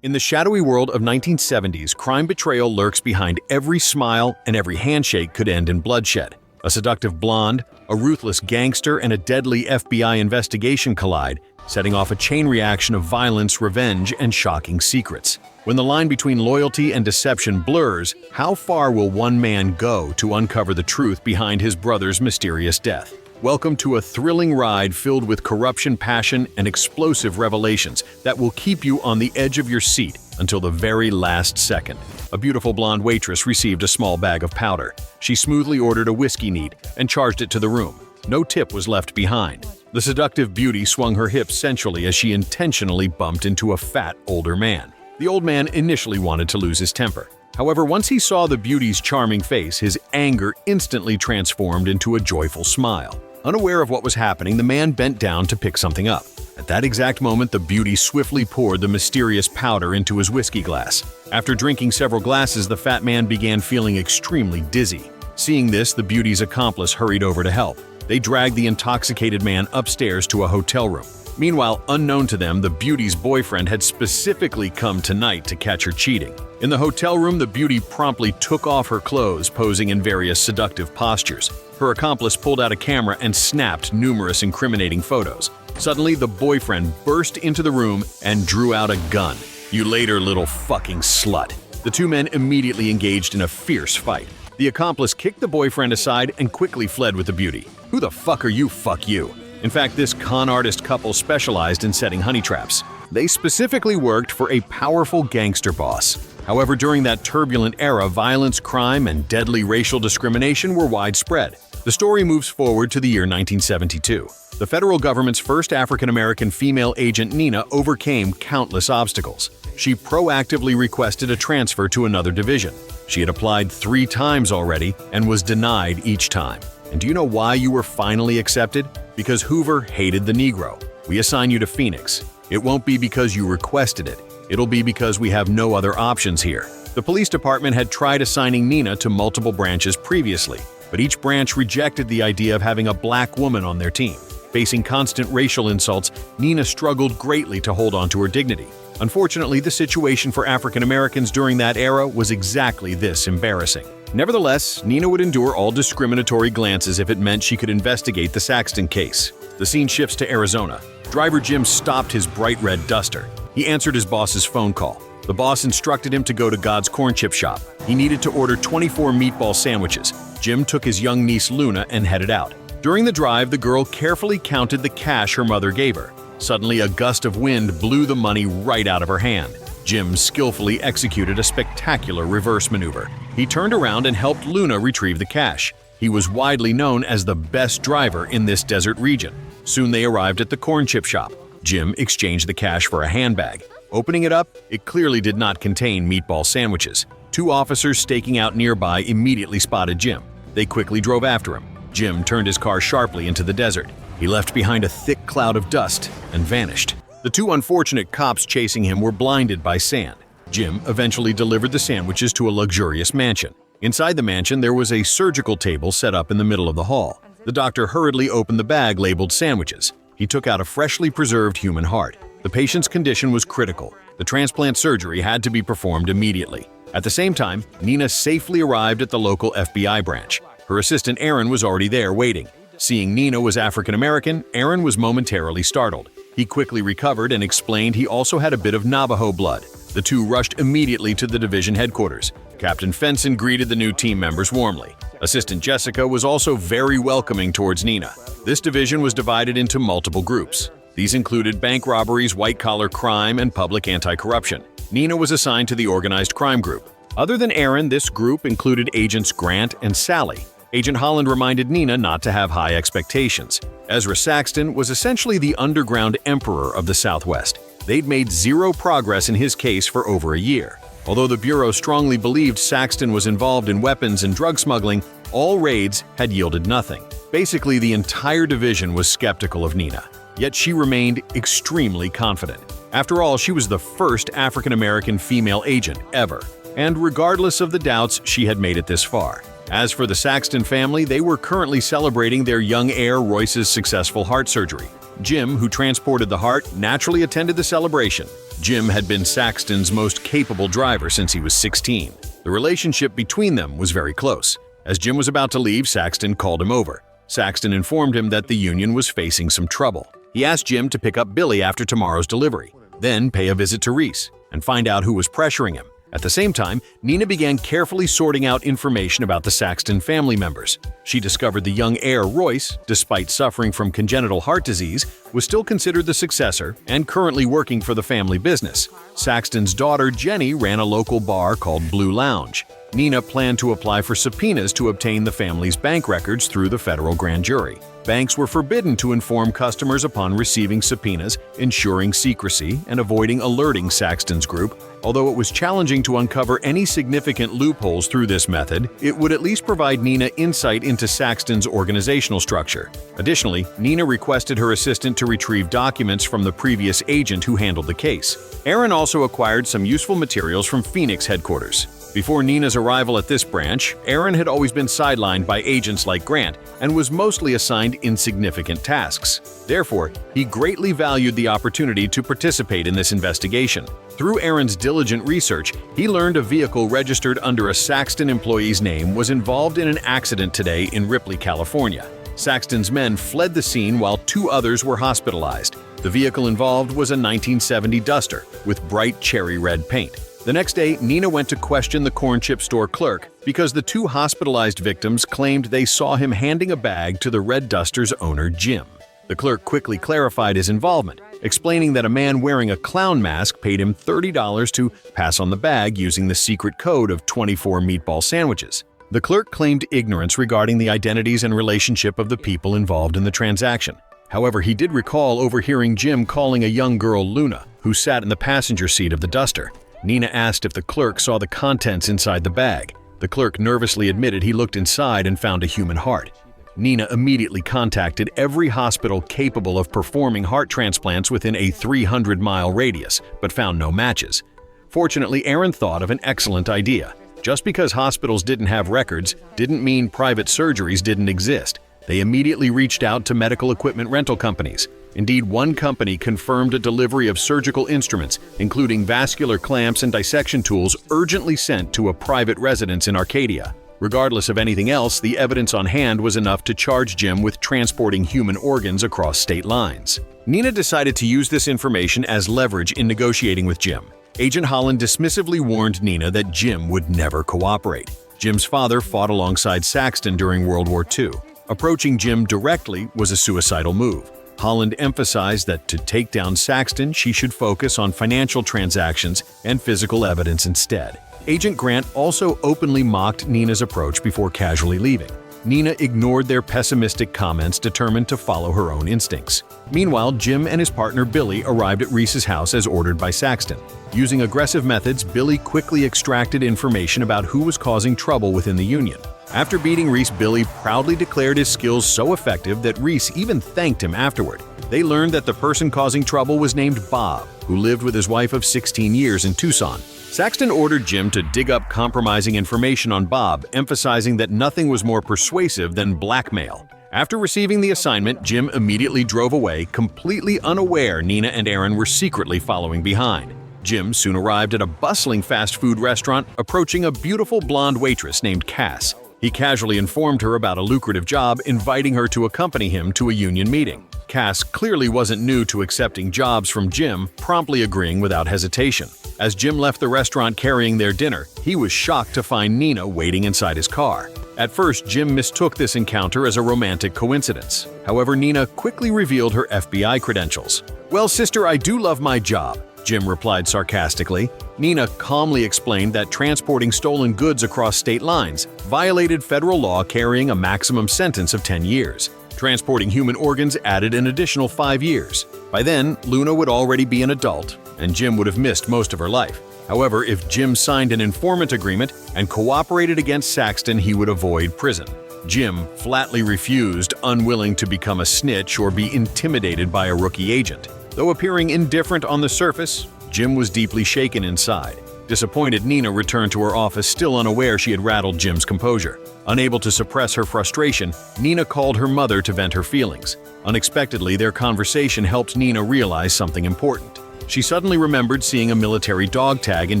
In the shadowy world of 1970s, crime betrayal lurks behind every smile, and every handshake could end in bloodshed. A seductive blonde, a ruthless gangster, and a deadly FBI investigation collide, setting off a chain reaction of violence, revenge, and shocking secrets. When the line between loyalty and deception blurs, how far will one man go to uncover the truth behind his brother's mysterious death? Welcome to a thrilling ride filled with corruption, passion, and explosive revelations that will keep you on the edge of your seat until the very last second. A beautiful blonde waitress received a small bag of powder. She smoothly ordered a whiskey neat and charged it to the room. No tip was left behind. The seductive beauty swung her hips sensually as she intentionally bumped into a fat, older man. The old man initially wanted to lose his temper. However, once he saw the beauty's charming face, his anger instantly transformed into a joyful smile. Unaware of what was happening, the man bent down to pick something up. At that exact moment, the beauty swiftly poured the mysterious powder into his whiskey glass. After drinking several glasses, the fat man began feeling extremely dizzy. Seeing this, the beauty's accomplice hurried over to help. They dragged the intoxicated man upstairs to a hotel room. Meanwhile, unknown to them, the beauty's boyfriend had specifically come tonight to catch her cheating. In the hotel room, the beauty promptly took off her clothes, posing in various seductive postures. Her accomplice pulled out a camera and snapped numerous incriminating photos. Suddenly, the boyfriend burst into the room and drew out a gun. "You later, little fucking slut." The two men immediately engaged in a fierce fight. The accomplice kicked the boyfriend aside and quickly fled with the beauty. "Who the fuck are you? Fuck you." In fact, this con artist couple specialized in setting honey traps. They specifically worked for a powerful gangster boss. However, during that turbulent era, violence, crime, and deadly racial discrimination were widespread. The story moves forward to the year 1972. The federal government's first African-American female agent, Nina, overcame countless obstacles. She proactively requested a transfer to another division. She had applied 3 times already and was denied each time. And do you know why you were finally accepted? Because Hoover hated the Negro. "We assign you to Phoenix. It won't be because you requested it. It'll be because we have no other options here." The police department had tried assigning Nina to multiple branches previously, but each branch rejected the idea of having a black woman on their team. Facing constant racial insults, Nina struggled greatly to hold on to her dignity. Unfortunately, the situation for African Americans during that era was exactly this: embarrassing. Nevertheless, Nina would endure all discriminatory glances if it meant she could investigate the Saxton case. The scene shifts to Arizona. Driver Jim stopped his bright red duster. He answered his boss's phone call. The boss instructed him to go to God's corn chip shop. He needed to order 24 meatball sandwiches. Jim took his young niece Luna and headed out. During the drive, the girl carefully counted the cash her mother gave her. Suddenly, a gust of wind blew the money right out of her hand. Jim skillfully executed a spectacular reverse maneuver. He turned around and helped Luna retrieve the cash. He was widely known as the best driver in this desert region. Soon they arrived at the corn chip shop. Jim exchanged the cash for a handbag. Opening it up, it clearly did not contain meatball sandwiches. 2 officers staking out nearby immediately spotted Jim. They quickly drove after him. Jim turned his car sharply into the desert. He left behind a thick cloud of dust and vanished. The 2 unfortunate cops chasing him were blinded by sand. Jim eventually delivered the sandwiches to a luxurious mansion. Inside the mansion, there was a surgical table set up in the middle of the hall. The doctor hurriedly opened the bag labeled sandwiches. He took out a freshly preserved human heart. The patient's condition was critical. The transplant surgery had to be performed immediately. At the same time, Nina safely arrived at the local FBI branch. Her assistant Aaron was already there waiting. Seeing Nina was African American, Aaron was momentarily startled. He quickly recovered and explained he also had a bit of Navajo blood. The 2 rushed immediately to the division headquarters. Captain Fenson greeted the new team members warmly. Assistant Jessica was also very welcoming towards Nina. This division was divided into multiple groups. These included bank robberies, white-collar crime, and public anti-corruption. Nina was assigned to the organized crime group. Other than Aaron, this group included Agents Grant and Sally. Agent Holland reminded Nina not to have high expectations. Ezra Saxton was essentially the underground emperor of the Southwest. They'd made 0 progress in his case for over a year. Although the Bureau strongly believed Saxton was involved in weapons and drug smuggling, all raids had yielded nothing. Basically, the entire division was skeptical of Nina. Yet she remained extremely confident. After all, she was the first African-American female agent ever. And regardless of the doubts, she had made it this far. As for the Saxton family, they were currently celebrating their young heir Royce's successful heart surgery. Jim, who transported the heart, naturally attended the celebration. Jim had been Saxton's most capable driver since he was 16. The relationship between them was very close. As Jim was about to leave, Saxton called him over. Saxton informed him that the union was facing some trouble. He asked Jim to pick up Billy after tomorrow's delivery, then pay a visit to Reese and find out who was pressuring him. At the same time, Nina began carefully sorting out information about the Saxton family members. She discovered the young heir, Royce, despite suffering from congenital heart disease, was still considered the successor and currently working for the family business. Saxton's daughter, Jenny, ran a local bar called Blue Lounge. Nina planned to apply for subpoenas to obtain the family's bank records through the federal grand jury. Banks were forbidden to inform customers upon receiving subpoenas, ensuring secrecy and avoiding alerting Saxton's group. Although it was challenging to uncover any significant loopholes through this method, it would at least provide Nina insight into Saxton's organizational structure. Additionally, Nina requested her assistant to retrieve documents from the previous agent who handled the case. Aaron also acquired some useful materials from Phoenix headquarters. Before Nina's arrival at this branch, Aaron had always been sidelined by agents like Grant and was mostly assigned insignificant tasks. Therefore, he greatly valued the opportunity to participate in this investigation. Through Aaron's diligent research, he learned a vehicle registered under a Saxton employee's name was involved in an accident today in Ripley, California. Saxton's men fled the scene while 2 others were hospitalized. The vehicle involved was a 1970 Duster with bright cherry red paint. The next day, Nina went to question the corn chip store clerk because the 2 hospitalized victims claimed they saw him handing a bag to the Red Duster's owner, Jim. The clerk quickly clarified his involvement, explaining that a man wearing a clown mask paid him $30 to pass on the bag using the secret code of 24 meatball sandwiches. The clerk claimed ignorance regarding the identities and relationship of the people involved in the transaction. However, he did recall overhearing Jim calling a young girl Luna, who sat in the passenger seat of the Duster. Nina asked if the clerk saw the contents inside the bag. The clerk nervously admitted he looked inside and found a human heart. Nina immediately contacted every hospital capable of performing heart transplants within a 300-mile radius, but found no matches. Fortunately, Aaron thought of an excellent idea. Just because hospitals didn't have records didn't mean private surgeries didn't exist. They immediately reached out to medical equipment rental companies. Indeed, one company confirmed a delivery of surgical instruments, including vascular clamps and dissection tools, urgently sent to a private residence in Arcadia. Regardless of anything else, the evidence on hand was enough to charge Jim with transporting human organs across state lines. Nina decided to use this information as leverage in negotiating with Jim. Agent Holland dismissively warned Nina that Jim would never cooperate. Jim's father fought alongside Saxton during World War II. Approaching Jim directly was a suicidal move. Holland emphasized that to take down Saxton, she should focus on financial transactions and physical evidence instead. Agent Grant also openly mocked Nina's approach before casually leaving. Nina ignored their pessimistic comments, determined to follow her own instincts. Meanwhile, Jim and his partner Billy arrived at Reese's house as ordered by Saxton. Using aggressive methods, Billy quickly extracted information about who was causing trouble within the union. After beating Reese, Billy proudly declared his skills so effective that Reese even thanked him afterward. They learned that the person causing trouble was named Bob, who lived with his wife of 16 years in Tucson. Saxton ordered Jim to dig up compromising information on Bob, emphasizing that nothing was more persuasive than blackmail. After receiving the assignment, Jim immediately drove away, completely unaware Nina and Aaron were secretly following behind. Jim soon arrived at a bustling fast food restaurant, approaching a beautiful blonde waitress named Cass. He casually informed her about a lucrative job, inviting her to accompany him to a union meeting. Cass clearly wasn't new to accepting jobs from Jim, promptly agreeing without hesitation. As Jim left the restaurant carrying their dinner, he was shocked to find Nina waiting inside his car. At first, Jim mistook this encounter as a romantic coincidence. However, Nina quickly revealed her FBI credentials. "Well, sister, I do love my job," Jim replied sarcastically. Nina calmly explained that transporting stolen goods across state lines violated federal law, carrying a maximum sentence of 10 years. Transporting human organs added an additional 5 years. By then, Luna would already be an adult, and Jim would have missed most of her life. However, if Jim signed an informant agreement and cooperated against Saxton, he would avoid prison. Jim flatly refused, unwilling to become a snitch or be intimidated by a rookie agent. Though appearing indifferent on the surface, Jim was deeply shaken inside. Disappointed, Nina returned to her office, still unaware she had rattled Jim's composure. Unable to suppress her frustration, Nina called her mother to vent her feelings. Unexpectedly, their conversation helped Nina realize something important. She suddenly remembered seeing a military dog tag in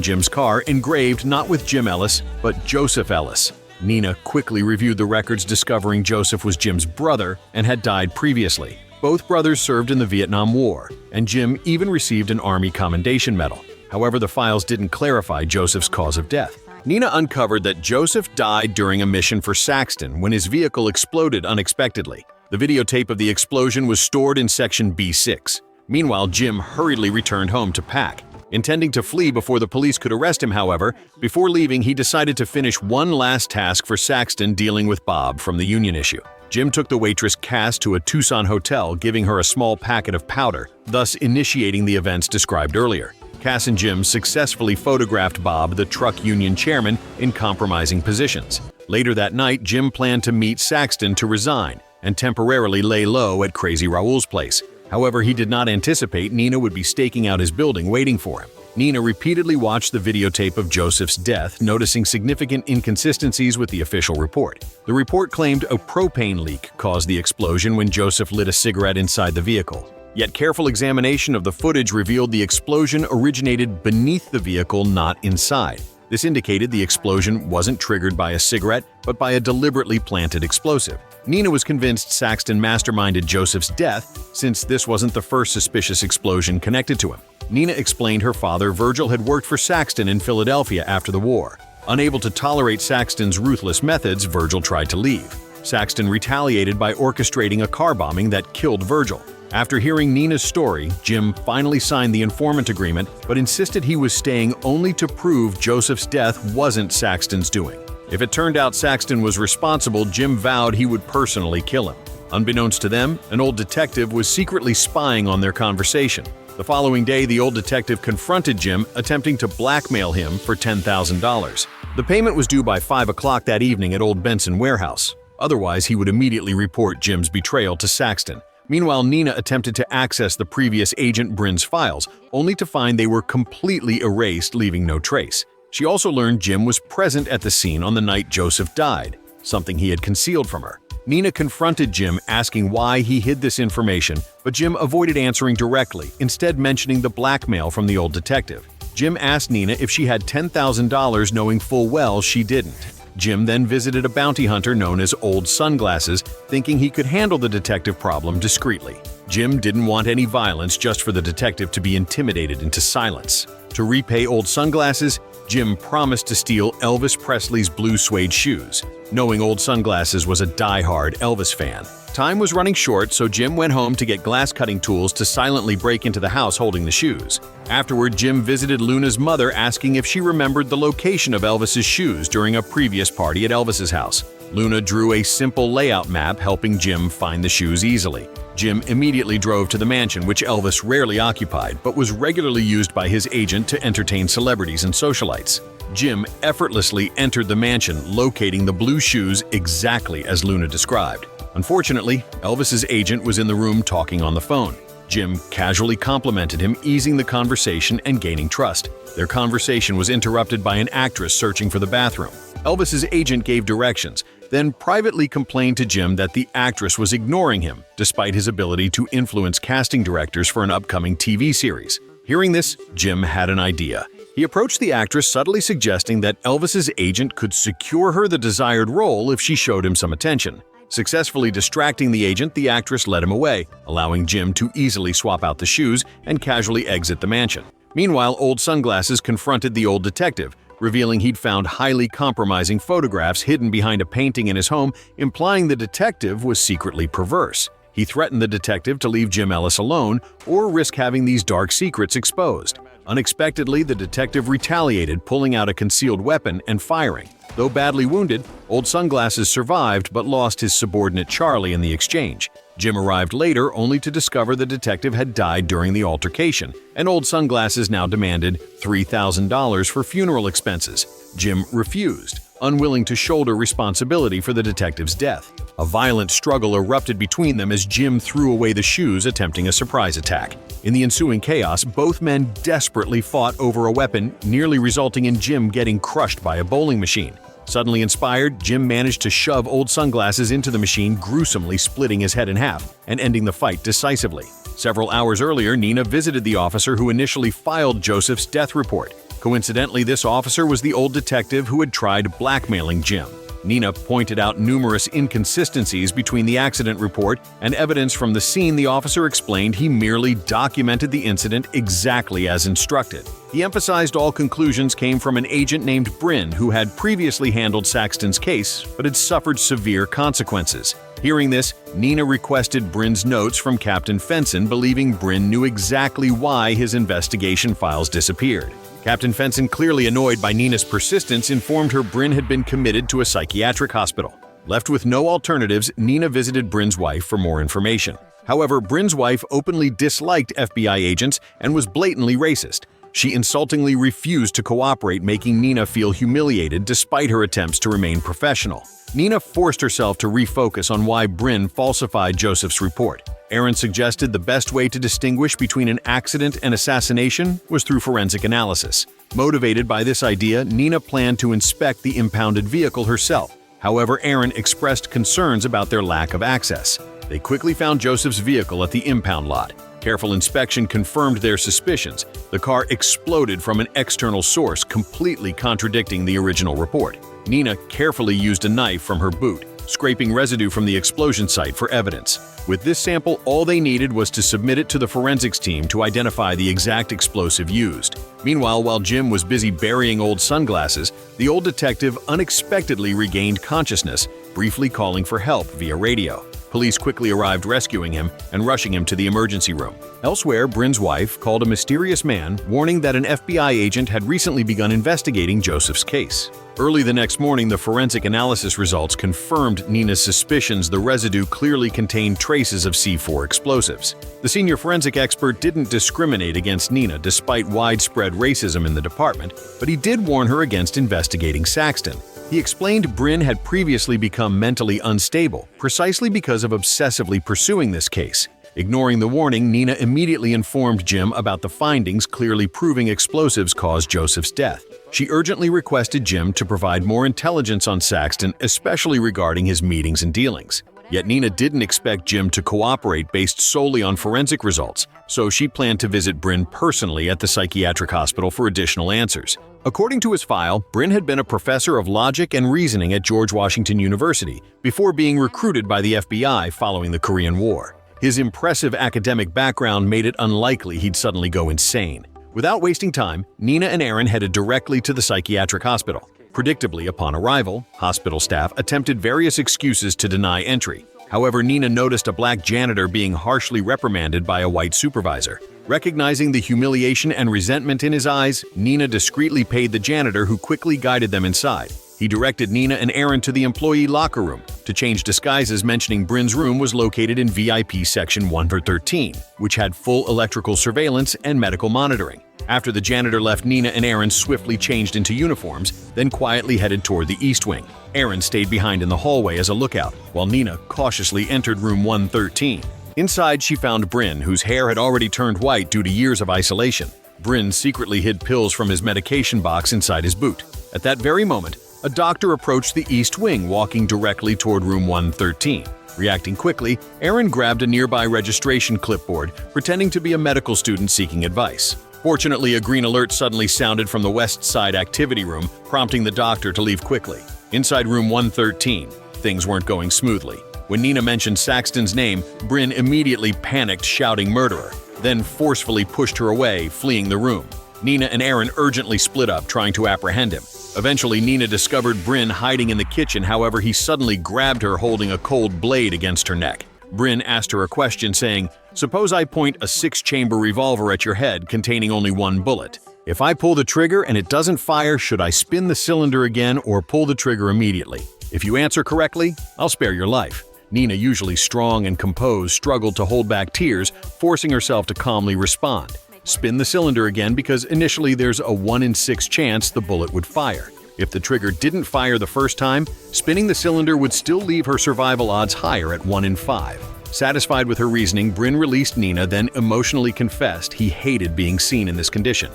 Jim's car engraved not with Jim Ellis, but Joseph Ellis. Nina quickly reviewed the records, discovering Joseph was Jim's brother and had died previously. Both brothers served in the Vietnam War, and Jim even received an Army Commendation Medal. However, the files didn't clarify Joseph's cause of death. Nina uncovered that Joseph died during a mission for Saxton when his vehicle exploded unexpectedly. The videotape of the explosion was stored in Section B6. Meanwhile, Jim hurriedly returned home to pack. Intending to flee before the police could arrest him, however, before leaving he decided to finish one last task for Saxton dealing with Bob from the union issue. Jim took the waitress Cass to a Tucson hotel, giving her a small packet of powder, thus initiating the events described earlier. Cass and Jim successfully photographed Bob, the truck union chairman, in compromising positions. Later that night, Jim planned to meet Saxton to resign and temporarily lay low at Crazy Raoul's place. However, he did not anticipate Nina would be staking out his building waiting for him. Nina repeatedly watched the videotape of Joseph's death, noticing significant inconsistencies with the official report. The report claimed a propane leak caused the explosion when Joseph lit a cigarette inside the vehicle. Yet careful examination of the footage revealed the explosion originated beneath the vehicle, not inside. This indicated the explosion wasn't triggered by a cigarette, but by a deliberately planted explosive. Nina was convinced Saxton masterminded Joseph's death, since this wasn't the first suspicious explosion connected to him. Nina explained her father, Virgil, had worked for Saxton in Philadelphia after the war. Unable to tolerate Saxton's ruthless methods, Virgil tried to leave. Saxton retaliated by orchestrating a car bombing that killed Virgil. After hearing Nina's story, Jim finally signed the informant agreement, but insisted he was staying only to prove Joseph's death wasn't Saxton's doing. If it turned out Saxton was responsible, Jim vowed he would personally kill him. Unbeknownst to them, an old detective was secretly spying on their conversation. The following day, the old detective confronted Jim, attempting to blackmail him for $10,000. The payment was due by 5 o'clock that evening at Old Benson Warehouse. Otherwise, he would immediately report Jim's betrayal to Saxton. Meanwhile, Nina attempted to access the previous Agent Brin's files, only to find they were completely erased, leaving no trace. She also learned Jim was present at the scene on the night Joseph died, something he had concealed from her. Nina confronted Jim, asking why he hid this information, but Jim avoided answering directly, instead mentioning the blackmail from the old detective. Jim asked Nina if she had $10,000, knowing full well she didn't. Jim then visited a bounty hunter known as Old Sunglasses, thinking he could handle the detective problem discreetly. Jim didn't want any violence, just for the detective to be intimidated into silence. To repay Old Sunglasses, Jim promised to steal Elvis Presley's blue suede shoes, knowing Old Sunglasses was a die-hard Elvis fan. Time was running short, so Jim went home to get glass-cutting tools to silently break into the house holding the shoes. Afterward, Jim visited Luna's mother, asking if she remembered the location of Elvis's shoes during a previous party at Elvis's house. Luna drew a simple layout map, helping Jim find the shoes easily. Jim immediately drove to the mansion, which Elvis rarely occupied, but was regularly used by his agent to entertain celebrities and socialites. Jim effortlessly entered the mansion, locating the blue shoes exactly as Luna described. Unfortunately, Elvis's agent was in the room talking on the phone. Jim casually complimented him, easing the conversation and gaining trust. Their conversation was interrupted by an actress searching for the bathroom. Elvis's agent gave directions, then privately complained to Jim that the actress was ignoring him, despite his ability to influence casting directors for an upcoming TV series. Hearing this, Jim had an idea. He approached the actress, subtly suggesting that Elvis's agent could secure her the desired role if she showed him some attention. Successfully distracting the agent, the actress led him away, allowing Jim to easily swap out the shoes and casually exit the mansion. Meanwhile, Old Sunglasses confronted the old detective, revealing he'd found highly compromising photographs hidden behind a painting in his home, implying the detective was secretly perverse. He threatened the detective to leave Jim Ellis alone or risk having these dark secrets exposed. Unexpectedly, the detective retaliated, pulling out a concealed weapon and firing. Though badly wounded, Old Sunglasses survived but lost his subordinate Charlie in the exchange. Jim arrived later, only to discover the detective had died during the altercation, and Old Sunglasses now demanded $3,000 for funeral expenses. Jim refused, unwilling to shoulder responsibility for the detective's death. A violent struggle erupted between them as Jim threw away the shoes, attempting a surprise attack. In the ensuing chaos, both men desperately fought over a weapon, nearly resulting in Jim getting crushed by a bowling machine. Suddenly inspired, Jim managed to shove old sunglasses into the machine, gruesomely splitting his head in half and ending the fight decisively. Several hours earlier, Nina visited the officer who initially filed Joseph's death report. Coincidentally, this officer was the old detective who had tried blackmailing Jim. Nina pointed out numerous inconsistencies between the accident report and evidence from the scene. The officer explained he merely documented the incident exactly as instructed. He emphasized all conclusions came from an agent named Bryn who had previously handled Saxton's case but had suffered severe consequences. Hearing this, Nina requested Bryn's notes from Captain Fenson, believing Bryn knew exactly why his investigation files disappeared. Captain Fenson, clearly annoyed by Nina's persistence, informed her Bryn had been committed to a psychiatric hospital. Left with no alternatives, Nina visited Bryn's wife for more information. However, Bryn's wife openly disliked FBI agents and was blatantly racist. She insultingly refused to cooperate, making Nina feel humiliated despite her attempts to remain professional. Nina forced herself to refocus on why Bryn falsified Joseph's report. Aaron suggested the best way to distinguish between an accident and assassination was through forensic analysis. Motivated by this idea, Nina planned to inspect the impounded vehicle herself. However, Aaron expressed concerns about their lack of access. They quickly found Joseph's vehicle at the impound lot. Careful inspection confirmed their suspicions. The car exploded from an external source, completely contradicting the original report. Nina carefully used a knife from her boot, scraping residue from the explosion site for evidence. With this sample, all they needed was to submit it to the forensics team to identify the exact explosive used. Meanwhile, while Jim was busy burying old sunglasses, the old detective unexpectedly regained consciousness, briefly calling for help via radio. Police quickly arrived, rescuing him and rushing him to the emergency room. Elsewhere, Bryn's wife called a mysterious man, warning that an FBI agent had recently begun investigating Joseph's case. Early the next morning, the forensic analysis results confirmed Nina's suspicions. The residue clearly contained traces of C4 explosives. The senior forensic expert didn't discriminate against Nina despite widespread racism in the department, but he did warn her against investigating Saxton. He explained Bryn had previously become mentally unstable, precisely because of obsessively pursuing this case. Ignoring the warning, Nina immediately informed Jim about the findings, clearly proving explosives caused Joseph's death. She urgently requested Jim to provide more intelligence on Saxton, especially regarding his meetings and dealings. Yet Nina didn't expect Jim to cooperate based solely on forensic results, so she planned to visit Bryn personally at the psychiatric hospital for additional answers. According to his file, Bryn had been a professor of logic and reasoning at George Washington University before being recruited by the FBI following the Korean War. His impressive academic background made it unlikely he'd suddenly go insane. Without wasting time, Nina and Aaron headed directly to the psychiatric hospital. Predictably, upon arrival, hospital staff attempted various excuses to deny entry. However, Nina noticed a black janitor being harshly reprimanded by a white supervisor. Recognizing the humiliation and resentment in his eyes, Nina discreetly paid the janitor, who quickly guided them inside. He directed Nina and Aaron to the employee locker room to change disguises, mentioning Bryn's room was located in VIP section 113, which had full electrical surveillance and medical monitoring. After the janitor left, Nina and Aaron swiftly changed into uniforms, then quietly headed toward the East Wing. Aaron stayed behind in the hallway as a lookout, while Nina cautiously entered room 113. Inside, she found Bryn, whose hair had already turned white due to years of isolation. Bryn secretly hid pills from his medication box inside his boot. At that very moment, a doctor approached the East Wing, walking directly toward room 113. Reacting quickly, Aaron grabbed a nearby registration clipboard, pretending to be a medical student seeking advice. Fortunately, a green alert suddenly sounded from the West Side activity room, prompting the doctor to leave quickly. Inside room 113, things weren't going smoothly. When Nina mentioned Saxton's name, Bryn immediately panicked, shouting "murderer," then forcefully pushed her away, fleeing the room. Nina and Aaron urgently split up, trying to apprehend him. Eventually, Nina discovered Bryn hiding in the kitchen. However, he suddenly grabbed her, holding a cold blade against her neck. Bryn asked her a question, saying, "Suppose I point a 6-chamber revolver at your head containing only one bullet. If I pull the trigger and it doesn't fire, should I spin the cylinder again or pull the trigger immediately? If you answer correctly, I'll spare your life." Nina, usually strong and composed, struggled to hold back tears, forcing herself to calmly respond. "Spin the cylinder again because initially there's a 1 in 6 chance the bullet would fire." If the trigger didn't fire the first time, spinning the cylinder would still leave her survival odds higher at 1 in 5. Satisfied with her reasoning, Bryn released Nina, then emotionally confessed he hated being seen in this condition.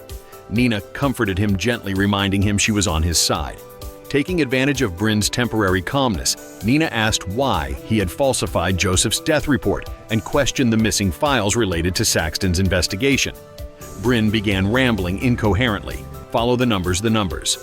Nina comforted him gently, reminding him she was on his side. Taking advantage of Bryn's temporary calmness, Nina asked why he had falsified Joseph's death report and questioned the missing files related to Saxton's investigation. Bryn began rambling incoherently. Follow the numbers, the numbers.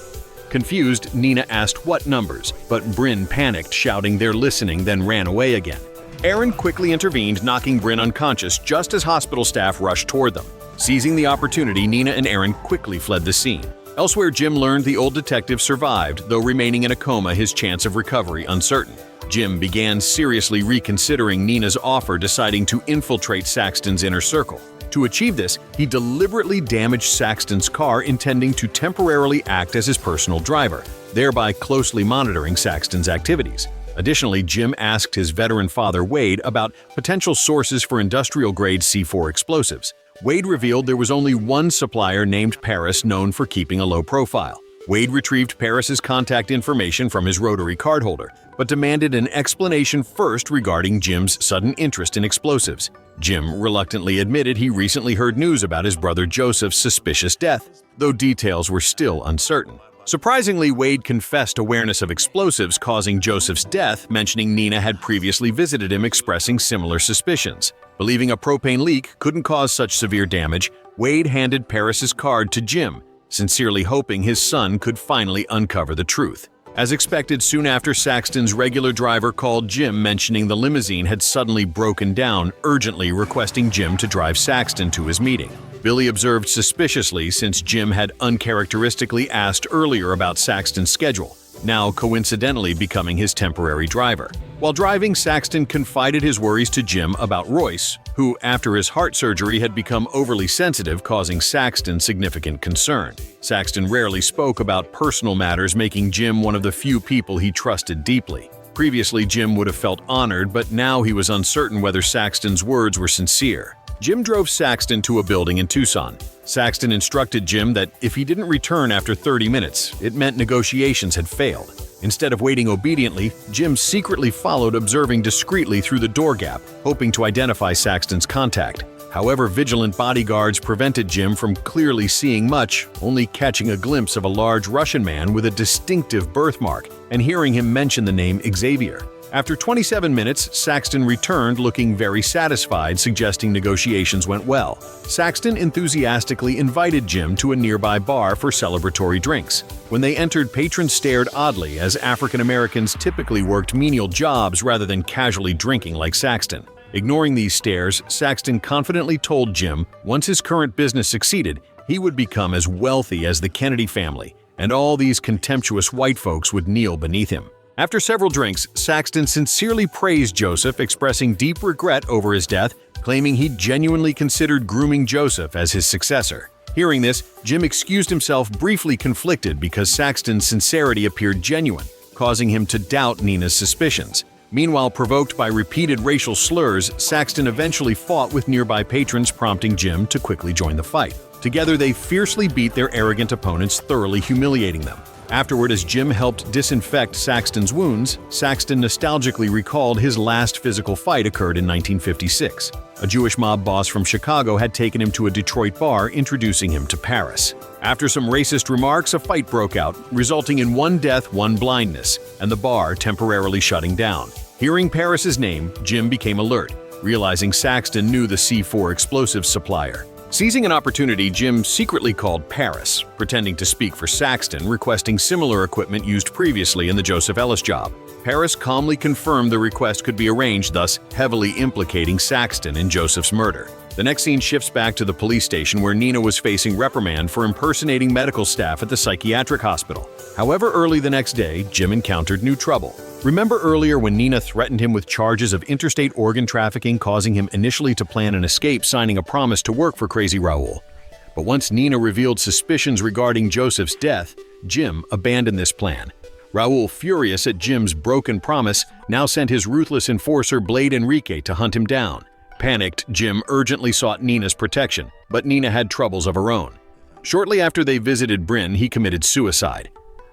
Confused, Nina asked what numbers, but Bryn panicked, shouting they're listening, then ran away again. Aaron quickly intervened, knocking Bryn unconscious just as hospital staff rushed toward them. Seizing the opportunity, Nina and Aaron quickly fled the scene. Elsewhere, Jim learned the old detective survived, though remaining in a coma, his chance of recovery uncertain. Jim began seriously reconsidering Nina's offer, deciding to infiltrate Saxton's inner circle. To achieve this, he deliberately damaged Saxton's car, intending to temporarily act as his personal driver, thereby closely monitoring Saxton's activities. Additionally, Jim asked his veteran father, Wade, about potential sources for industrial-grade C4 explosives. Wade revealed there was only one supplier named Paris known for keeping a low profile. Wade retrieved Paris's contact information from his rotary card holder, but demanded an explanation first regarding Jim's sudden interest in explosives. Jim reluctantly admitted he recently heard news about his brother Joseph's suspicious death, though details were still uncertain. Surprisingly, Wade confessed awareness of explosives causing Joseph's death, mentioning Nina had previously visited him expressing similar suspicions. Believing a propane leak couldn't cause such severe damage, Wade handed Paris's card to Jim, sincerely hoping his son could finally uncover the truth. As expected, soon after, Saxton's regular driver called Jim, mentioning the limousine had suddenly broken down, urgently requesting Jim to drive Saxton to his meeting. Billy observed suspiciously since Jim had uncharacteristically asked earlier about Saxton's schedule, now coincidentally becoming his temporary driver. While driving, Saxton confided his worries to Jim about Royce, who, after his heart surgery, had become overly sensitive, causing Saxton significant concern. Saxton rarely spoke about personal matters, making Jim one of the few people he trusted deeply. Previously, Jim would have felt honored, but now he was uncertain whether Saxton's words were sincere. Jim drove Saxton to a building in Tucson. Saxton instructed Jim that if he didn't return after 30 minutes, it meant negotiations had failed. Instead of waiting obediently, Jim secretly followed, observing discreetly through the door gap, hoping to identify Saxton's contact. However, vigilant bodyguards prevented Jim from clearly seeing much, only catching a glimpse of a large Russian man with a distinctive birthmark and hearing him mention the name Xavier. After 27 minutes, Saxton returned looking very satisfied, suggesting negotiations went well. Saxton enthusiastically invited Jim to a nearby bar for celebratory drinks. When they entered, patrons stared oddly, as African Americans typically worked menial jobs rather than casually drinking like Saxton. Ignoring these stares, Saxton confidently told Jim once his current business succeeded, he would become as wealthy as the Kennedy family, and all these contemptuous white folks would kneel beneath him. After several drinks, Saxton sincerely praised Joseph, expressing deep regret over his death, claiming he genuinely considered grooming Joseph as his successor. Hearing this, Jim excused himself, briefly conflicted because Saxton's sincerity appeared genuine, causing him to doubt Nina's suspicions. Meanwhile, provoked by repeated racial slurs, Saxton eventually fought with nearby patrons, prompting Jim to quickly join the fight. Together, they fiercely beat their arrogant opponents, thoroughly humiliating them. Afterward, as Jim helped disinfect Saxton's wounds, Saxton nostalgically recalled his last physical fight occurred in 1956. A Jewish mob boss from Chicago had taken him to a Detroit bar, introducing him to Paris. After some racist remarks, a fight broke out, resulting in one death, one blindness, and the bar temporarily shutting down. Hearing Paris's name, Jim became alert, realizing Saxton knew the C4 explosives supplier. Seizing an opportunity, Jim secretly called Paris, pretending to speak for Saxton, requesting similar equipment used previously in the Joseph Ellis job. Paris calmly confirmed the request could be arranged, thus heavily implicating Saxton in Joseph's murder. The next scene shifts back to the police station where Nina was facing reprimand for impersonating medical staff at the psychiatric hospital. However, early the next day, Jim encountered new trouble. Remember earlier when Nina threatened him with charges of interstate organ trafficking, causing him initially to plan an escape, signing a promise to work for Crazy Raul? But once Nina revealed suspicions regarding Joseph's death, Jim abandoned this plan. Raul, furious at Jim's broken promise, now sent his ruthless enforcer Blade Enrique to hunt him down. Panicked, Jim urgently sought Nina's protection, but Nina had troubles of her own. Shortly after they visited Bryn, he committed suicide.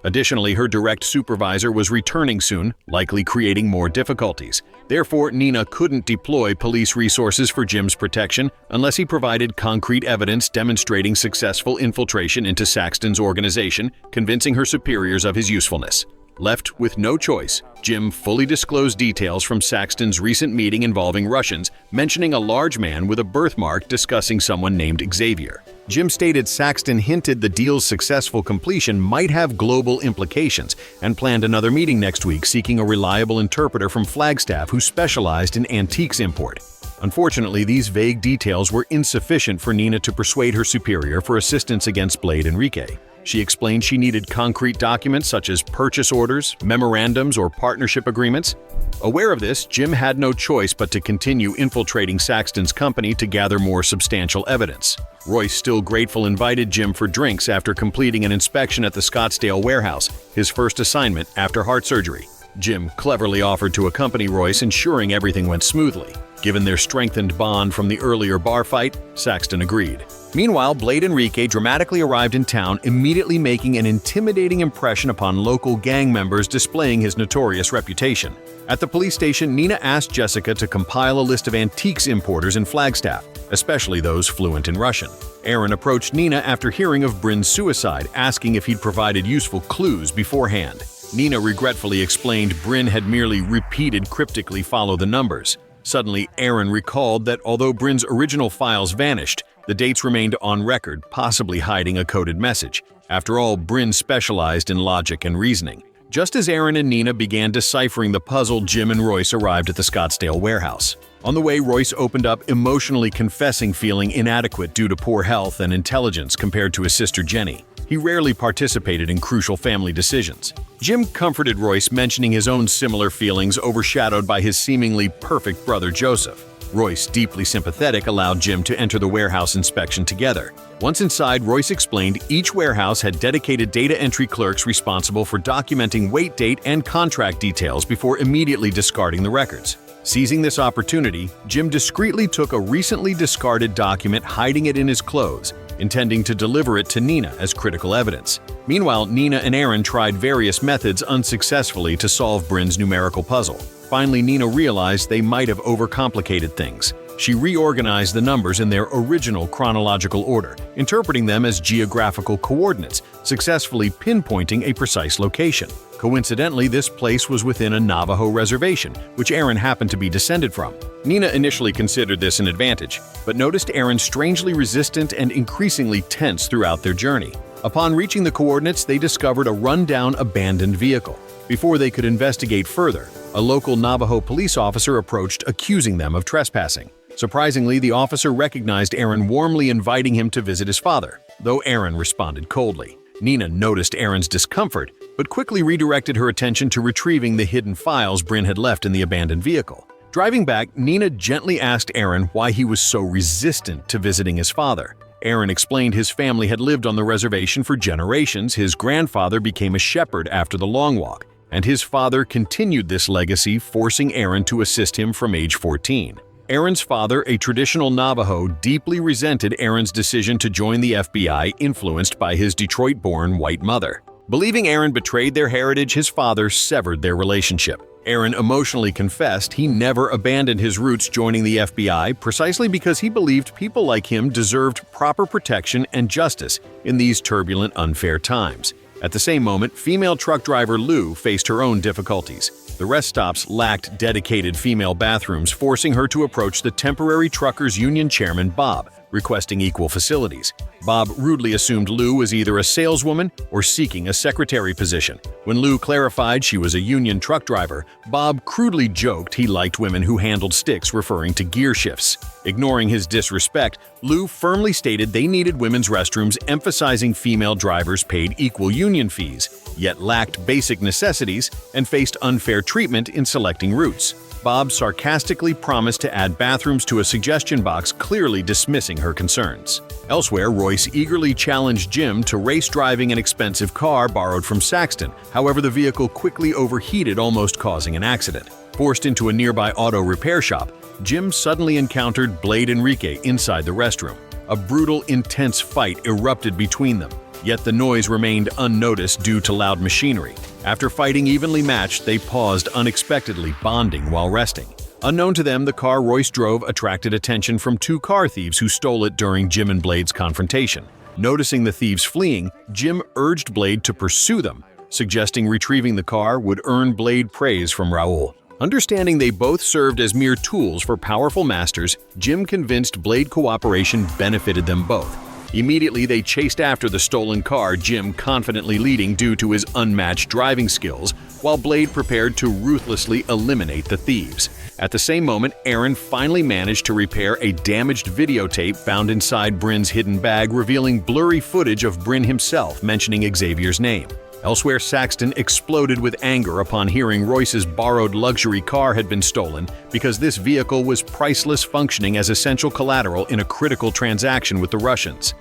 Additionally, her direct supervisor was returning soon, likely creating more difficulties. Therefore, Nina couldn't deploy police resources for Jim's protection unless he provided concrete evidence demonstrating successful infiltration into Saxton's organization, convincing her superiors of his usefulness. Left with no choice, Jim fully disclosed details from Saxton's recent meeting involving Russians, mentioning a large man with a birthmark discussing someone named Xavier. Jim stated Saxton hinted the deal's successful completion might have global implications and planned another meeting next week seeking a reliable interpreter from Flagstaff who specialized in antiques import. Unfortunately, these vague details were insufficient for Nina to persuade her superior for assistance against Blade Enrique. She explained she needed concrete documents such as purchase orders, memorandums, or partnership agreements. Aware of this, Jim had no choice but to continue infiltrating Saxton's company to gather more substantial evidence. Royce, still grateful, invited Jim for drinks after completing an inspection at the Scottsdale warehouse, his first assignment after heart surgery. Jim cleverly offered to accompany Royce, ensuring everything went smoothly. Given their strengthened bond from the earlier bar fight, Saxton agreed. Meanwhile, Blade Enrique dramatically arrived in town, immediately making an intimidating impression upon local gang members, displaying his notorious reputation. At the police station, Nina asked Jessica to compile a list of antiques importers in Flagstaff, especially those fluent in Russian. Aaron approached Nina after hearing of Bryn's suicide, asking if he'd provided useful clues beforehand. Nina regretfully explained Bryn had merely repeated cryptically follow the numbers. Suddenly, Aaron recalled that although Bryn's original files vanished, the dates remained on record, possibly hiding a coded message. After all, Bryn specialized in logic and reasoning. Just as Aaron and Nina began deciphering the puzzle, Jim and Royce arrived at the Scottsdale warehouse. On the way, Royce opened up, emotionally confessing feeling inadequate due to poor health and intelligence compared to his sister Jenny. He rarely participated in crucial family decisions. Jim comforted Royce, mentioning his own similar feelings overshadowed by his seemingly perfect brother Joseph. Royce, deeply sympathetic, allowed Jim to enter the warehouse inspection together. Once inside, Royce explained each warehouse had dedicated data entry clerks responsible for documenting weight date and contract details before immediately discarding the records. Seizing this opportunity, Jim discreetly took a recently discarded document, hiding it in his clothes, intending to deliver it to Nina as critical evidence. Meanwhile, Nina and Aaron tried various methods unsuccessfully to solve Bryn's numerical puzzle. Finally, Nina realized they might have overcomplicated things. She reorganized the numbers in their original chronological order, interpreting them as geographical coordinates, successfully pinpointing a precise location. Coincidentally, this place was within a Navajo reservation, which Aaron happened to be descended from. Nina initially considered this an advantage, but noticed Aaron strangely resistant and increasingly tense throughout their journey. Upon reaching the coordinates, they discovered a rundown abandoned vehicle. Before they could investigate further, a local Navajo police officer approached, accusing them of trespassing. Surprisingly, the officer recognized Aaron, warmly inviting him to visit his father, though Aaron responded coldly. Nina noticed Aaron's discomfort, but quickly redirected her attention to retrieving the hidden files Bryn had left in the abandoned vehicle. Driving back, Nina gently asked Aaron why he was so resistant to visiting his father. Aaron explained his family had lived on the reservation for generations. His grandfather became a shepherd after the Long Walk, and his father continued this legacy, forcing Aaron to assist him from age 14. Aaron's father, a traditional Navajo, deeply resented Aaron's decision to join the FBI, influenced by his Detroit-born white mother. Believing Aaron betrayed their heritage, his father severed their relationship. Aaron emotionally confessed he never abandoned his roots, joining the FBI precisely because he believed people like him deserved proper protection and justice in these turbulent, unfair times. At the same moment, female truck driver Lou faced her own difficulties. The rest stops lacked dedicated female bathrooms, forcing her to approach the temporary truckers' union chairman Bob, requesting equal facilities. Bob rudely assumed Lou was either a saleswoman or seeking a secretary position. When Lou clarified she was a union truck driver, Bob crudely joked he liked women who handled sticks, referring to gear shifts. Ignoring his disrespect, Lou firmly stated they needed women's restrooms, emphasizing female drivers paid equal union fees, yet lacked basic necessities and faced unfair treatment in selecting routes. Bob sarcastically promised to add bathrooms to a suggestion box, clearly dismissing her concerns. Elsewhere, Royce eagerly challenged Jim to race driving an expensive car borrowed from Saxton. However, the vehicle quickly overheated, almost causing an accident. Forced into a nearby auto repair shop, Jim suddenly encountered Blade Enrique inside the restroom. A brutal, intense fight erupted between them. Yet the noise remained unnoticed due to loud machinery. After fighting evenly matched, they paused unexpectedly, bonding while resting. Unknown to them, the car Royce drove attracted attention from two car thieves who stole it during Jim and Blade's confrontation. Noticing the thieves fleeing, Jim urged Blade to pursue them, suggesting retrieving the car would earn Blade praise from Raoul. Understanding they both served as mere tools for powerful masters, Jim convinced Blade cooperation benefited them both. Immediately, they chased after the stolen car, Jim confidently leading due to his unmatched driving skills, while Blade prepared to ruthlessly eliminate the thieves. At the same moment, Aaron finally managed to repair a damaged videotape found inside Bryn's hidden bag, revealing blurry footage of Bryn himself mentioning Xavier's name. Elsewhere, Saxton exploded with anger upon hearing Royce's borrowed luxury car had been stolen because this vehicle was priceless, functioning as essential collateral in a critical transaction with the Russians.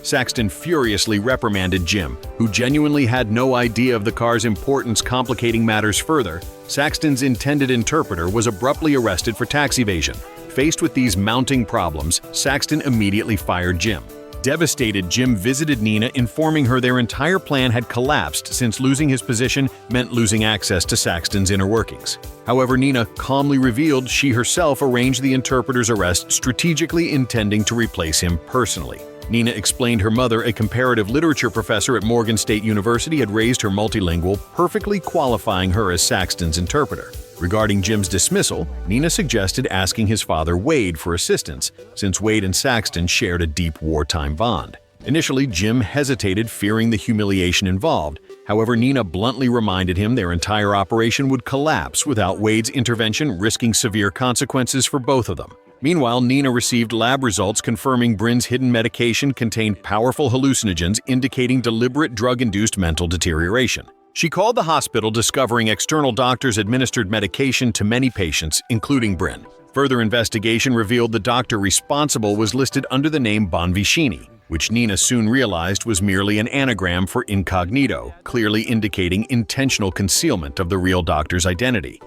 Saxton furiously reprimanded Jim, who genuinely had no idea of the car's importance, complicating matters further. Saxton's intended interpreter was abruptly arrested for tax evasion. Faced with these mounting problems, Saxton immediately fired Jim. Devastated, Jim visited Nina, informing her their entire plan had collapsed since losing his position meant losing access to Saxton's inner workings. However, Nina calmly revealed she herself arranged the interpreter's arrest, strategically intending to replace him personally. Nina explained her mother, a comparative literature professor at Morgan State University, had raised her multilingual, perfectly qualifying her as Saxton's interpreter. Regarding Jim's dismissal, Nina suggested asking his father Wade for assistance, since Wade and Saxton shared a deep wartime bond. Initially, Jim hesitated, fearing the humiliation involved. However, Nina bluntly reminded him their entire operation would collapse without Wade's intervention, risking severe consequences for both of them. Meanwhile, Nina received lab results confirming Bryn's hidden medication contained powerful hallucinogens, indicating deliberate drug-induced mental deterioration. She called the hospital, discovering external doctors administered medication to many patients, including Bryn. Further investigation revealed the doctor responsible was listed under the name Bonvicini, which Nina soon realized was merely an anagram for incognito, clearly indicating intentional concealment of the real doctor's identity.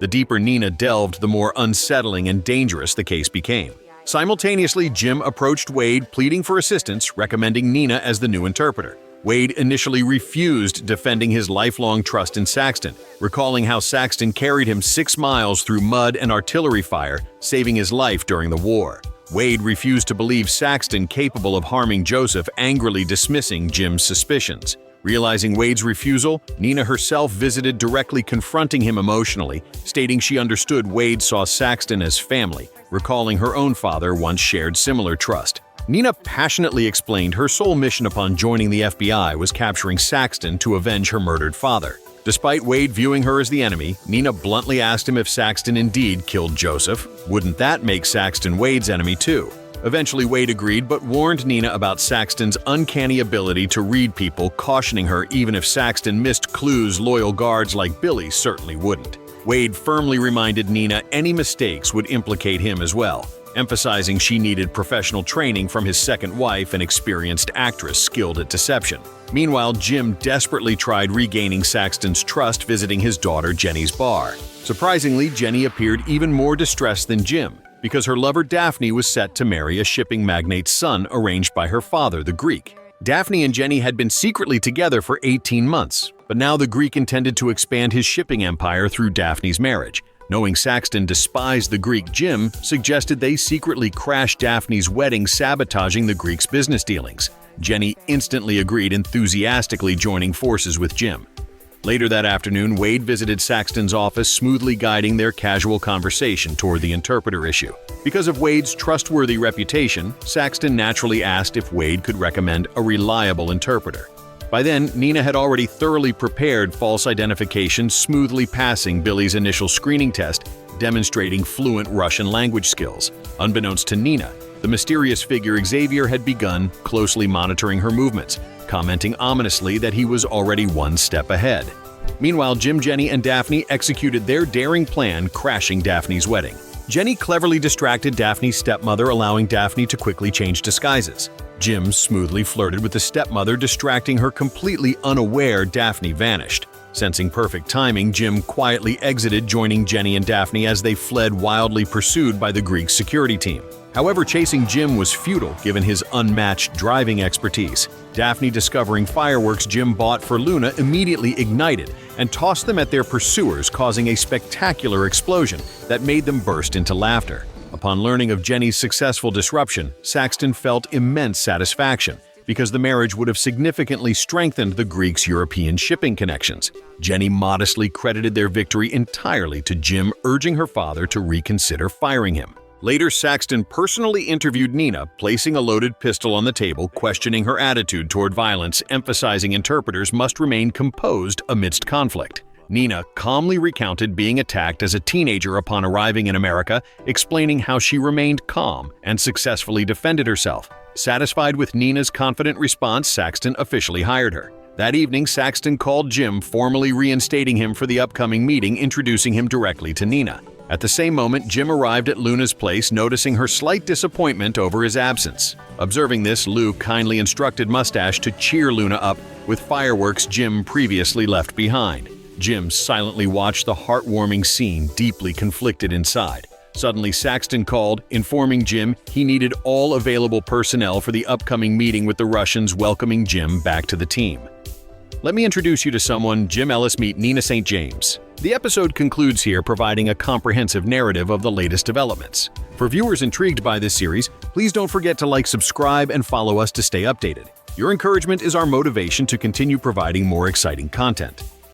The deeper Nina delved, the more unsettling and dangerous the case became. Simultaneously, Jim approached Wade, pleading for assistance, recommending Nina as the new interpreter. Wade initially refused, defending his lifelong trust in Saxton, recalling how Saxton carried him 6 miles through mud and artillery fire, saving his life during the war. Wade refused to believe Saxton capable of harming Joseph, angrily dismissing Jim's suspicions. Realizing Wade's refusal, Nina herself visited, directly confronting him emotionally, stating she understood Wade saw Saxton as family, recalling her own father once shared similar trust. Nina passionately explained her sole mission upon joining the FBI was capturing Saxton to avenge her murdered father. Despite Wade viewing her as the enemy, Nina bluntly asked him if Saxton indeed killed Joseph. Wouldn't that make Saxton Wade's enemy too? Eventually, Wade agreed, but warned Nina about Saxton's uncanny ability to read people, cautioning her even if Saxton missed clues, loyal guards like Billy certainly wouldn't. Wade firmly reminded Nina any mistakes would implicate him as well, emphasizing she needed professional training from his second wife, an experienced actress skilled at deception. Meanwhile, Jim desperately tried regaining Saxton's trust, visiting his daughter Jenny's bar. Surprisingly, Jenny appeared even more distressed than Jim, because her lover Daphne was set to marry a shipping magnate's son arranged by her father, the Greek. Daphne and Jenny had been secretly together for 18 months, but now the Greek intended to expand his shipping empire through Daphne's marriage. Knowing Saxton despised the Greek, Jim suggested they secretly crash Daphne's wedding, sabotaging the Greek's business dealings. Jenny instantly agreed, enthusiastically joining forces with Jim. Later that afternoon, Wade visited Saxton's office, smoothly guiding their casual conversation toward the interpreter issue. Because of Wade's trustworthy reputation, Saxton naturally asked if Wade could recommend a reliable interpreter. By then, Nina had already thoroughly prepared false identification, smoothly passing Billy's initial screening test, demonstrating fluent Russian language skills. Unbeknownst to Nina, the mysterious figure Xavier had begun closely monitoring her movements, commenting ominously that he was already one step ahead. Meanwhile, Jim, Jenny, and Daphne executed their daring plan, crashing Daphne's wedding. Jenny cleverly distracted Daphne's stepmother, allowing Daphne to quickly change disguises. Jim smoothly flirted with the stepmother, distracting her. Completely unaware, Daphne vanished. Sensing perfect timing, Jim quietly exited, joining Jenny and Daphne as they fled, wildly pursued by the Greek security team. However, chasing Jim was futile given his unmatched driving expertise. Daphne, discovering fireworks Jim bought for Luna, immediately ignited and tossed them at their pursuers, causing a spectacular explosion that made them burst into laughter. Upon learning of Jenny's successful disruption, Saxton felt immense satisfaction because the marriage would have significantly strengthened the Greeks' European shipping connections. Jenny modestly credited their victory entirely to Jim urging her father to reconsider firing him. Later, Saxton personally interviewed Nina, placing a loaded pistol on the table, questioning her attitude toward violence, emphasizing interpreters must remain composed amidst conflict. Nina calmly recounted being attacked as a teenager upon arriving in America, explaining how she remained calm and successfully defended herself. Satisfied with Nina's confident response, Saxton officially hired her. That evening, Saxton called Jim, formally reinstating him for the upcoming meeting, introducing him directly to Nina. At the same moment, Jim arrived at Luna's place, noticing her slight disappointment over his absence. Observing this, Lou kindly instructed Mustache to cheer Luna up with fireworks Jim previously left behind. Jim silently watched the heartwarming scene, deeply conflicted inside. Suddenly, Saxton called, informing Jim he needed all available personnel for the upcoming meeting with the Russians, welcoming Jim back to the team. Let me introduce you to someone. Jim Ellis, meet Nina St. James. The episode concludes here, providing a comprehensive narrative of the latest developments. For viewers intrigued by this series, please don't forget to like, subscribe, and follow us to stay updated. Your encouragement is our motivation to continue providing more exciting content.